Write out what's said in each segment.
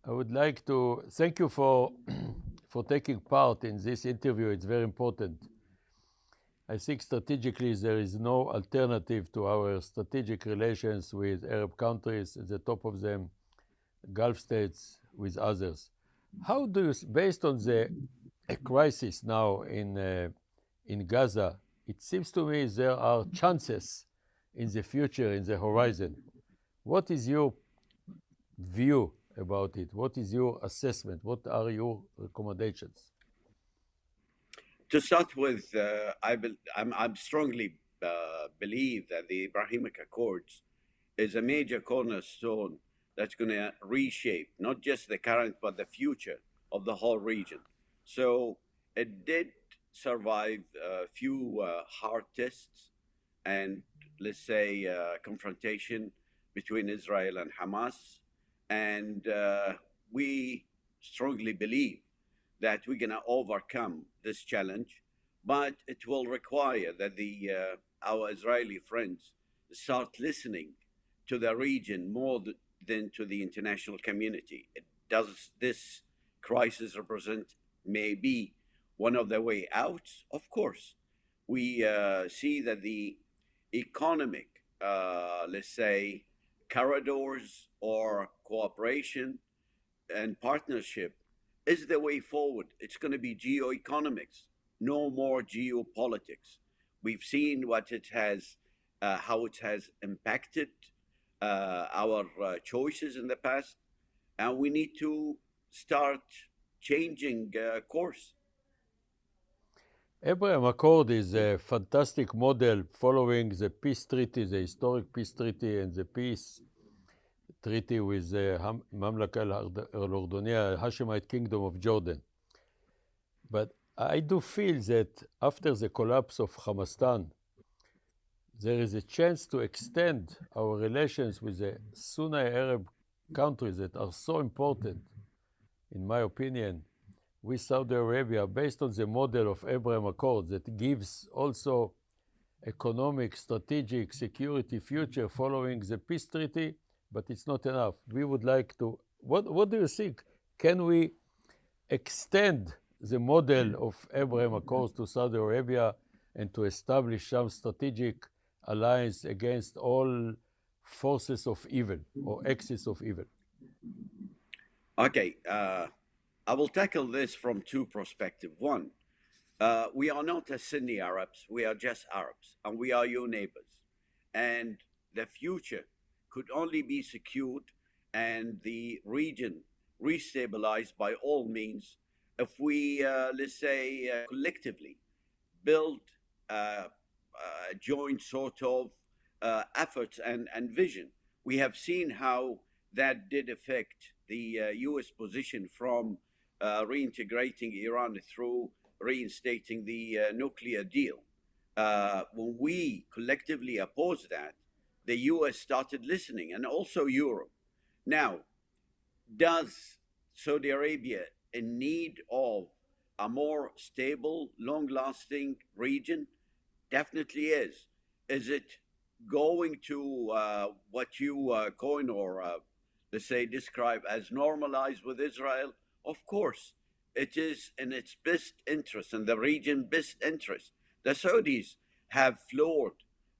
I would like to thank you for for taking part in this interview. It's very important. I think strategically there is no alternative to our strategic relations with Arab countries, at the top of them, Gulf states, with others. How do you, based on the crisis now in Gaza, it seems to me there are chances in the future, in the horizon. What is your view about it? What is your assessment? What are your recommendations? To start with, I'm strongly believe that the Abrahamic Accords is a major cornerstone that's going to reshape not just the current but the future of the whole region. So it did survive a few hard tests and, let's say, confrontation between Israel and Hamas, and we strongly believe that we're going to overcome this challenge, but it will require that the our Israeli friends start listening to the region more than to the international community. Does this crisis represent maybe one of the way out? Of course, we see that the economic, let's say, corridors or cooperation and partnership is the way forward. It's going to be geoeconomics, no more geopolitics. We've seen what it has, how it has impacted our choices in the past, and we need to start changing course. Abraham Accord is a fantastic model following the peace treaty, the historic peace treaty, and the peace treaty with the Mamlaka al-Urduniya, Hashemite Kingdom of Jordan. But I do feel that after the collapse of Hamastan, there is a chance to extend our relations with the Sunni Arab countries that are so important, in my opinion, with Saudi Arabia, based on the model of Abraham Accords that gives also economic, strategic, security future following the peace treaty, but it's not enough. We would like to, what do you think? Can we extend the model of Abraham Accords to Saudi Arabia and to establish some strategic alliance against all forces of evil or axis of evil? Okay, I will tackle this from two perspectives. One, we are not a Sunni Arabs, we are just Arabs, and we are your neighbors. And the future could only be secured and the region restabilized by all means if we, let's say, collectively build a joint sort of efforts and vision. We have seen how that did affect the US position from reintegrating Iran through reinstating the nuclear deal. When we collectively opposed that, the US started listening, and also Europe. Now, does Saudi Arabia in need of a more stable, long lasting region? Definitely is. Is it going to what you coin or let's say describe as normalized with Israel? Of course, it is in its best interest and the region best interest. The Saudis have floored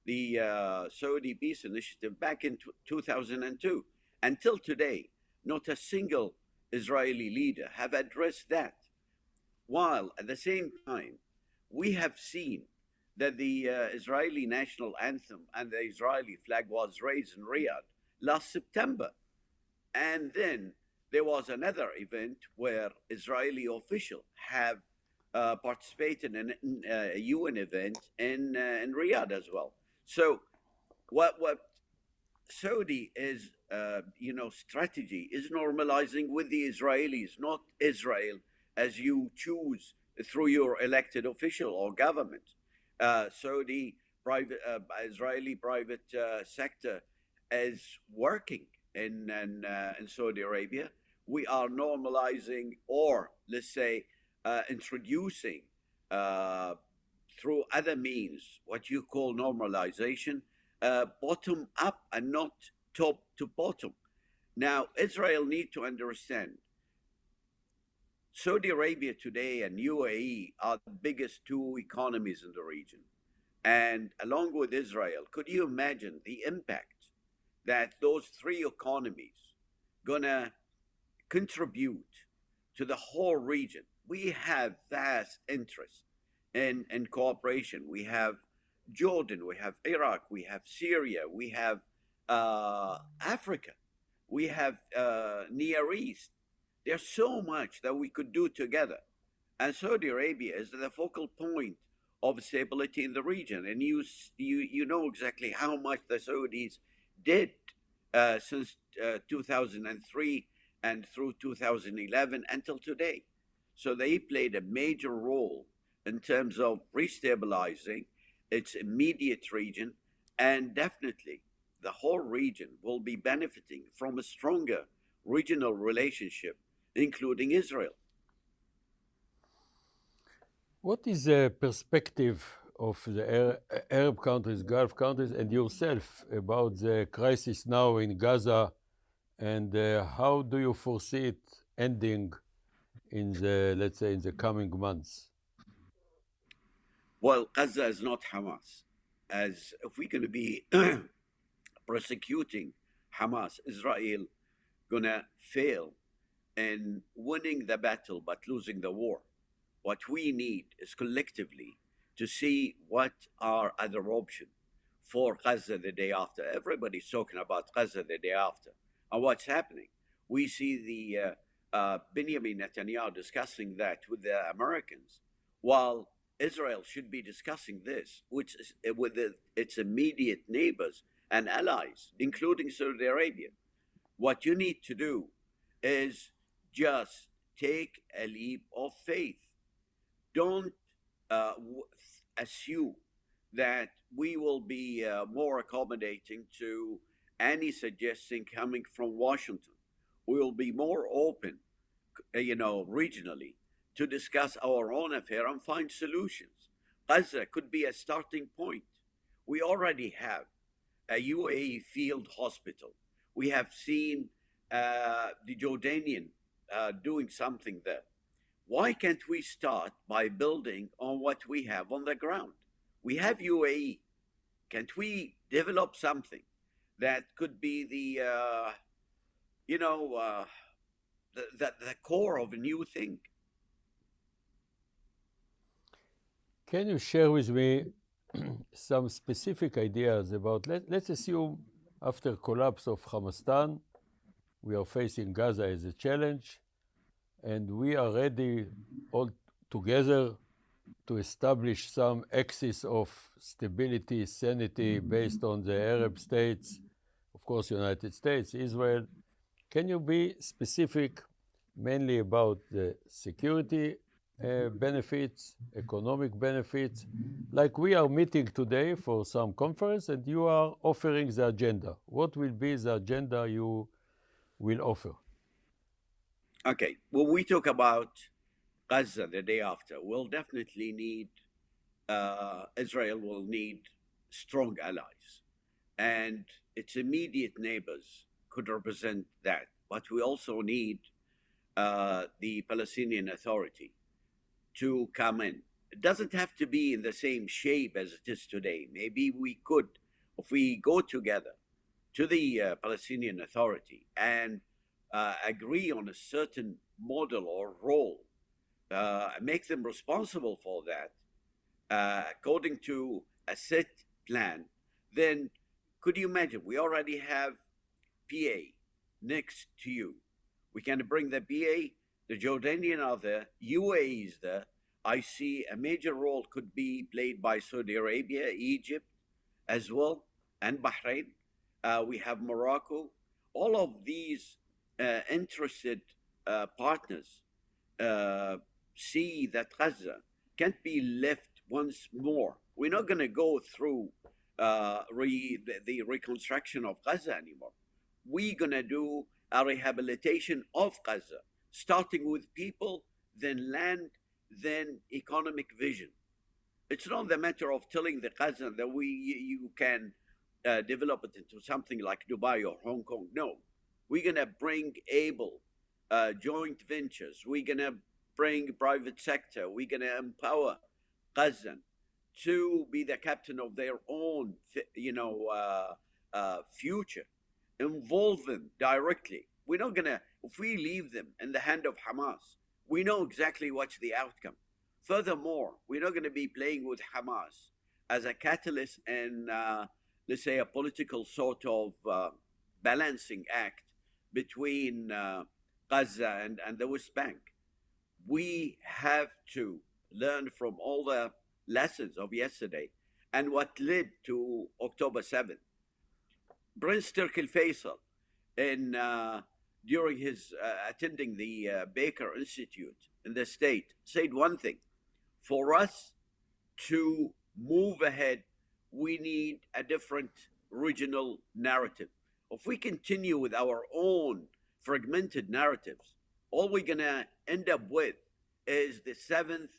the Saudi peace initiative back in 2002. Until today, not a single Israeli leader have addressed that. While at the same time, we have seen that the Israeli national anthem and the Israeli flag was raised in Riyadh last September. And then there was another event where Israeli officials have participated in a UN event in Riyadh as well. So what Saudi is, strategy is normalizing with the Israelis, not Israel as you choose through your elected official or government. Saudi private, Israeli private sector is working in Saudi Arabia. We are normalizing, or let's say, introducing through other means what you call normalization, bottom up and not top to bottom. Now, Israel need to understand Saudi Arabia today and UAE are the biggest two economies in the region. And along with Israel, could you imagine the impact that those three economies gonna contribute to the whole region? We have vast interest in cooperation. We have Jordan, we have Iraq, we have Syria, we have Africa, we have Near East. There's so much that we could do together. And Saudi Arabia is the focal point of stability in the region. And you know exactly how much the Saudis did since 2003 and through 2011 until today. So they played a major role in terms of restabilizing its immediate region, and definitely the whole region will be benefiting from a stronger regional relationship, including Israel. What is the perspective of the Arab countries, Gulf countries, and yourself about the crisis now in Gaza, and how do you foresee it ending in the, let's say, in the coming months? Well, Gaza is not Hamas. As if we're going to be prosecuting Hamas, Israel gonna fail in winning the battle but losing the war. What we need is collectively to see what are other options for Gaza the day after. Everybody's talking about Gaza the day after. And what's happening? We see the Benjamin Netanyahu discussing that with the Americans, while Israel should be discussing this which is, with its immediate neighbors and allies, including Saudi Arabia. What you need to do is just take a leap of faith. Don't assume that we will be more accommodating to any suggestion coming from Washington. We will be more open, regionally, to discuss our own affair and find solutions. Gaza could be a starting point. We already have a UAE field hospital. We have seen the Jordanian doing something there. Why can't we start by building on what we have on the ground? We have UAE. Can't we develop something that could be the core of a new thing? Can you share with me some specific ideas about, let's assume after collapse of Hamastan, we are facing Gaza as a challenge, and we are ready all together to establish some axis of stability, sanity based on the Arab states, of course, United States, Israel. Can you be specific mainly about the security benefits, economic benefits? Like we are meeting today for some conference and you are offering the agenda. What will be the agenda you will offer? Okay, when we talk about Gaza the day after, we'll definitely need, Israel will need strong allies. And its immediate neighbors could represent that. But we also need the Palestinian Authority to come in. It doesn't have to be in the same shape as it is today. Maybe we could, if we go together to the Palestinian Authority and agree on a certain model or role, make them responsible for that, according to a set plan, then could you imagine? We already have PA next to you. We can bring the PA, the Jordanian are there, UAE is there. I see a major role could be played by Saudi Arabia, Egypt as well, and Bahrain. We have Morocco. All of these interested partners see that Gaza can't be left once more. We're not going to go through the reconstruction of Gaza anymore. We're going to do a rehabilitation of Gaza, starting with people, then land, then economic vision. It's not the matter of telling the Gazan that you can develop it into something like Dubai or Hong Kong. No, We're going to bring able joint ventures. We're going to bring private sector. We're going to empower Gazan to be the captain of their own, future. Involve them directly. We're not going to, if we leave them in the hand of Hamas, we know exactly what's the outcome. Furthermore, we're not going to be playing with Hamas as a catalyst and, let's say, a political sort of balancing act between Gaza and the West Bank. We have to learn from all the lessons of yesterday and what led to October 7th. Prince Turki Faisal, in during his attending the Baker Institute in the state, said one thing: for us to move ahead, we need a different regional narrative. If we continue with our own fragmented narratives, all we're gonna end up with is the 7th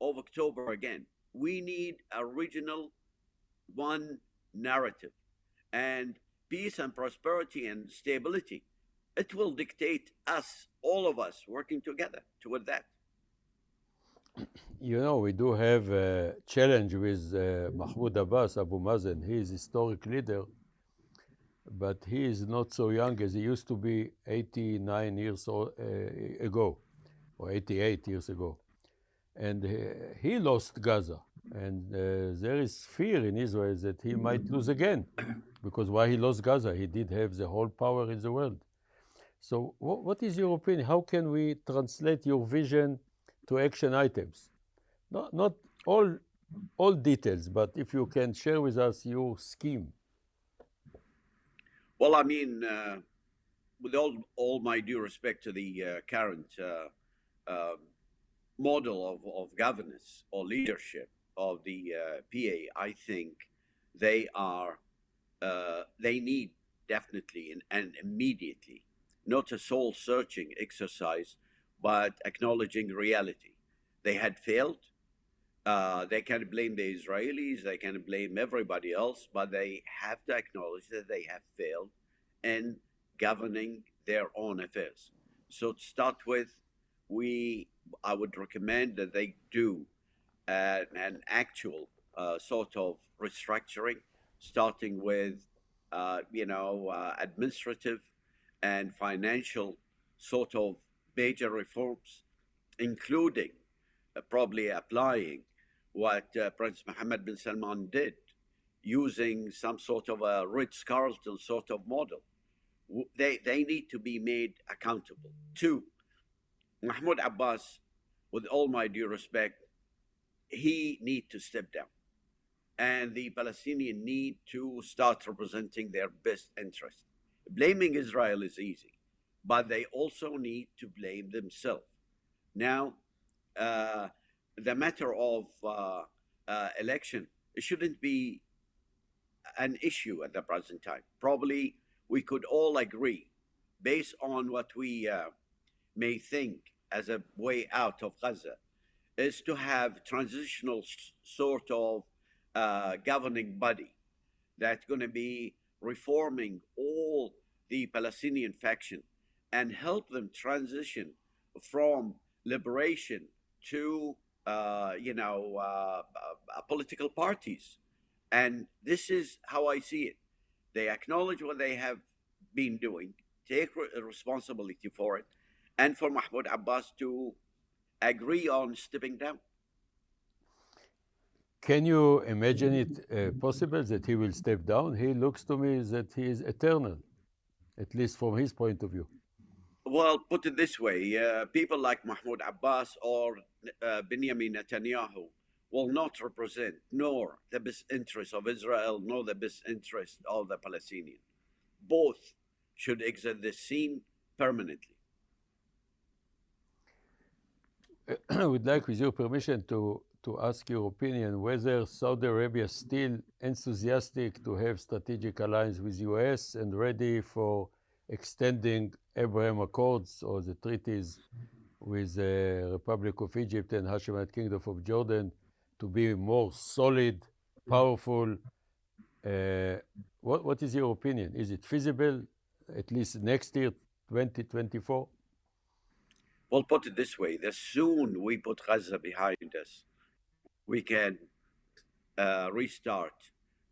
of October again. We need a regional one narrative, and peace and prosperity and stability, it will dictate us, all of us, working together toward that. You know, we do have a challenge with Mahmoud Abbas, Abu Mazen. He is historic leader, but he is not so young as he used to be 89 years ago, or 88 years ago. And he lost Gaza. And there is fear in Israel that he might lose again, because while he lost Gaza, he did have the whole power in the world. So what is your opinion? How can we translate your vision to action items? Not all details, but if you can share with us your scheme. Well, I mean, with all my due respect to the current model of governance or leadership of the PA, I think they are they need definitely and immediately not a soul searching exercise, but acknowledging reality. They had failed. They can blame the Israelis, they can blame everybody else, but they have to acknowledge that they have failed in governing their own affairs. So to start with, I would recommend that they do an actual sort of restructuring, starting with administrative and financial sort of major reforms, including probably applying what Prince Mohammed bin Salman did, using some sort of a Ritz-Carlton sort of model. They need to be made accountable. Two, Mahmoud Abbas, with all my due respect, he need to step down. And the Palestinians need to start representing their best interest. Blaming Israel is easy, but they also need to blame themselves. Now, the matter of election, it shouldn't be an issue at the present time. Probably we could all agree, based on what we may think as a way out of Gaza, is to have transitional sort of governing body that's going to be reforming all the Palestinian faction and help them transition from liberation to political parties. And this is how I see it. They acknowledge what they have been doing, take responsibility for it, and for Mahmoud Abbas to agree on stepping down. Can you imagine it possible that he will step down? He looks to me that he is eternal, at least from his point of view. Well, put it this way, people like Mahmoud Abbas or Benjamin Netanyahu will not represent nor the best interest of Israel nor the best interest of the Palestinians. Both should exit the scene permanently. I would like, with your permission, to ask your opinion whether Saudi Arabia is still enthusiastic to have strategic alliance with US and ready for extending Abraham Accords or the treaties with the Republic of Egypt and Hashemite Kingdom of Jordan to be more solid, powerful. What is your opinion? Is it feasible at least next year, 2024? Well, put it this way: the soon we put Gaza behind us, we can restart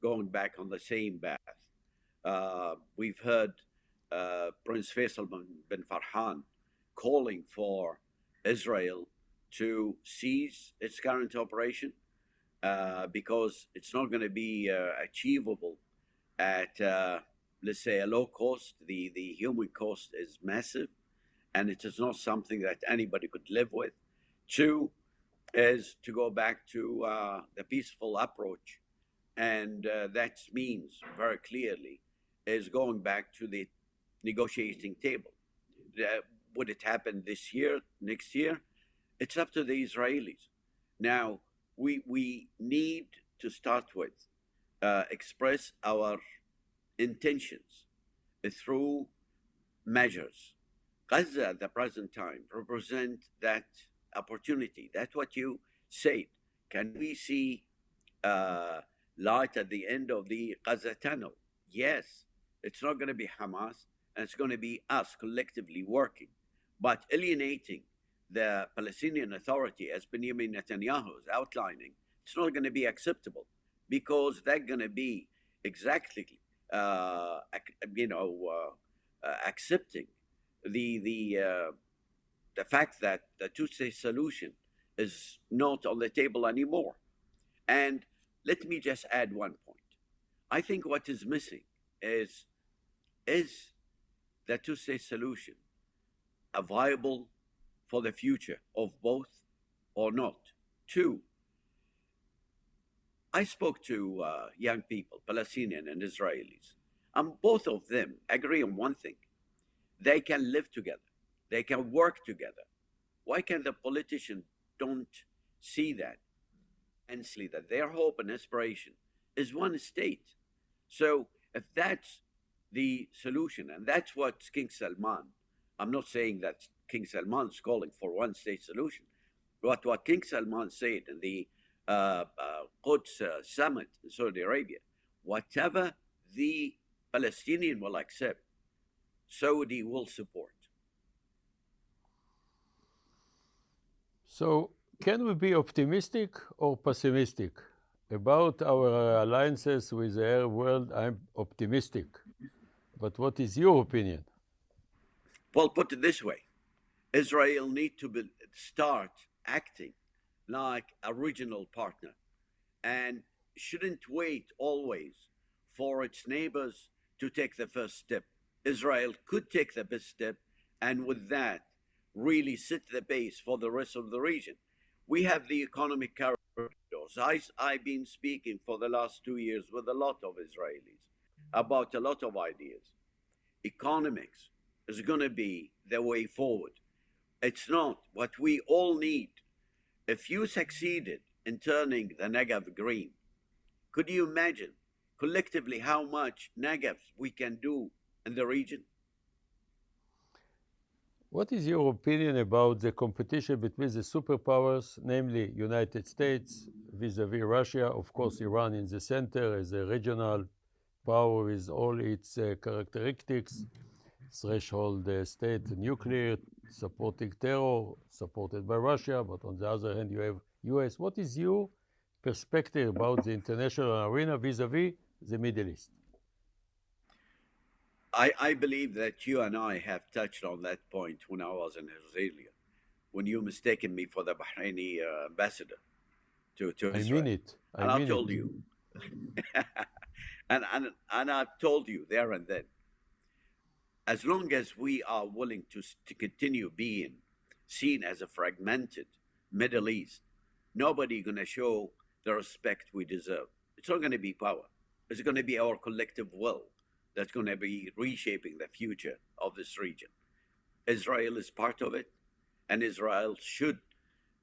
going back on the same path. We've heard Prince Faisal bin Farhan calling for Israel to cease its current operation because it's not going to be achievable at, let's say, a low cost. The human cost is massive, and it is not something that anybody could live with. Two is to go back to the peaceful approach, and that means very clearly is going back to the negotiating table. Would it happen this year, next year? It's up to the Israelis. Now, we need to start with express our intentions through measures. Gaza at the present time represent that opportunity. That's what you said. Can we see light at the end of the Gaza tunnel? Yes. It's not going to be Hamas, and it's going to be us collectively working. But alienating the Palestinian Authority, as Benjamin Netanyahu is outlining, it's not going to be acceptable because they're going to be exactly, accepting the fact that the two-state solution is not on the table anymore. And let me just add one point. I think what is missing is the two-state solution viable for the future of both or not? Two, I spoke to young people, Palestinian and Israelis, and both of them agree on one thing. They can live together. They can work together. Why can the politicians don't see that and see that their hope and aspiration is one state? So if that's the solution, and that's what King Salman, I'm not saying that King Salman is calling for one state solution, but what King Salman said in the Quds summit in Saudi Arabia, whatever the Palestinian will accept, Saudi will support. So, can we be optimistic or pessimistic about our alliances with the Arab world? I'm optimistic. But what is your opinion? Well, put it this way: Israel need to start acting like a regional partner and shouldn't wait always for its neighbors to take the first step. Israel could take the best step, and with that, really set the pace for the rest of the region. We have the economic corridors. I've been speaking for the last 2 years with a lot of Israelis about a lot of ideas. Economics is going to be the way forward. It's not what we all need. If you succeeded in turning the Negev green, could you imagine collectively how much Negev we can do in the region? What is your opinion about the competition between the superpowers, namely United States vis-a-vis Russia? Of course, Iran in the center as a regional power with all its characteristics, threshold state, nuclear, supporting terror, supported by Russia, but on the other hand, you have US. What is your perspective about the international arena vis-a-vis the Middle East? I believe that you and I have touched on that point when I was in Australia, when you mistaken me for the Bahraini ambassador to I Israel. mean it. And I I mean told it. you, and I told you there and then, as long as we are willing to continue being seen as a fragmented Middle East, nobody going to show the respect we deserve. It's not going to be power. It's going to be our collective will that's going to be reshaping the future of this region. Israel is part of it, and Israel should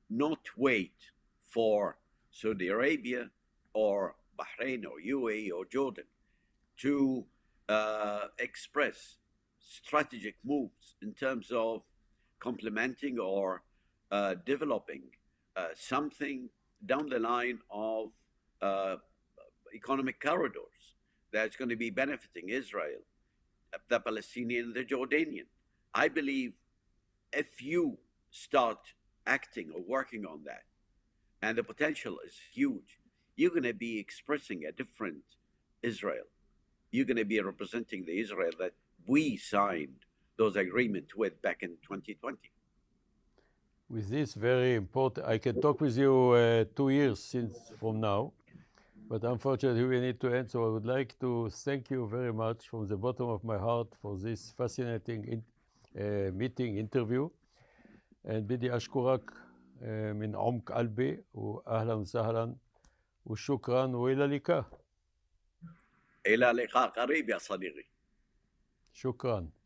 not wait for Saudi Arabia or Bahrain or UAE or Jordan to express strategic moves in terms of complementing or developing something down the line of economic corridors that's going to be benefiting Israel the Palestinian and the Jordanian. I believe if you start acting or working on that, and the potential is huge, you're going to be expressing a different Israel. You're going to be representing the Israel that we signed those agreements with back in 2020. With this very important, I can talk with you 2 years since from now, but unfortunately we need to end. So I would like to thank you very much from the bottom of my heart for this fascinating meeting interview. And بدي أشكرك من عمق قلبي وأهلا وسهلا وشكرا وإلى اللقاء. إلى لقاء قريب يا صديقي. شكرا.